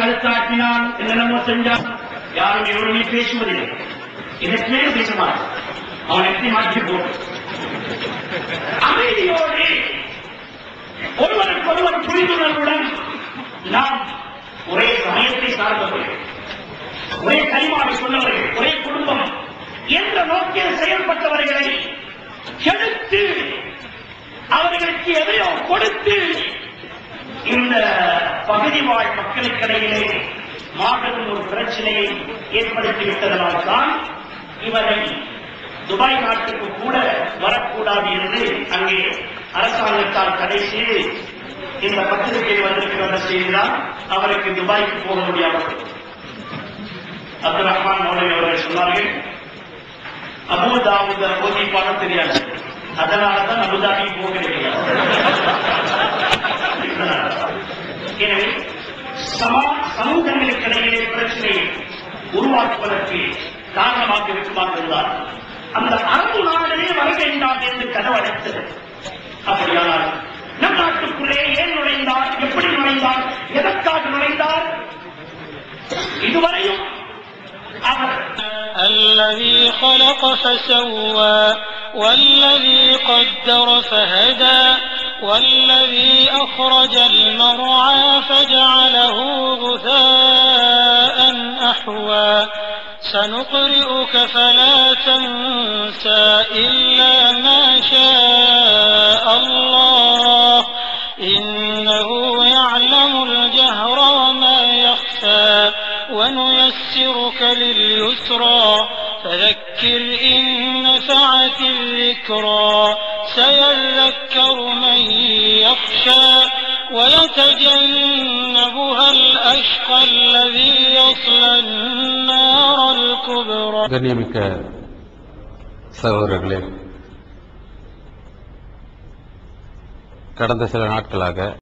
கழுத்தாட்டினால் என்னென்னமோ செஞ்சால் யாரும் எவருமே பேசுவதில்லை. இதற்கு மேலே பேச மாட்டான். அவன் எப்படி மாற்றி போட்டு அமைதியோடு ஒருவருக்கு ஒருவர் புரிந்துணர்வுடன் நாம் ஒரே சமயத்தை சார்ந்தவர்கள், ஒரே கைமாறி சொன்னவர்கள், ஒரே குடும்பம் என்ற நோக்கில் செயல்பட்டவர்களை கெடுத்து அவர்களுக்கு எதையோ கொடுத்து இந்த பகுதி வாழ் மக்களுக்கிடையிலே மாபெரும் ஒரு பிரச்சனையை ஏற்படுத்திவிட்டதனால் தான் இவரை துபாய் நாட்டுக்கு கூட வரக்கூடாது என்று அங்கே அரசாங்கத்தால் தடை செய்து இந்த பத்திரிகையில் வந்திருக்கிற செய்திதான் அவருக்கு துபாய்க்கு போக முடியாமல். அப்துல் ரஹ்மான் மௌலவி அவர்கள் சொன்னார்கள், அபுதாபுத ஓதி பாட தெரியாது, அதனாலதான் அபுதாபி போகிறீர்கள். எனவே சமூகங்களுக்கிடையிலே பிரச்சனையை உருவாக்குவதற்கு காரணமாக இருக்குமாக இருந்தார். அந்த அரபு நாடுகளே வர வேண்டாம் என்று கனவு அடைத்தது. அப்படியானால் நம் நாட்டுக்குள்ளே ஏன் நுழைந்தார், எப்படி நுழைந்தார், எதற்காக நுழைந்தார்? இதுவரையும் அவர் الذي خلق فسوى والذي قدر فهدى والذي أخرج المرعى فجعله غثاء أحوى سنقرئك فلا تنسى إلا ما شاء الله إنه يعلم الجهر وما يخفى ونيسرك لليسرى فذكر إن نفعت الذكرى سيذكر من يخشى ويتجنبها الأشقى الذي يصلى النار الكبرى. கண்ணியமிக்க சகோதரர்களே, கடந்த சில நாட்களாக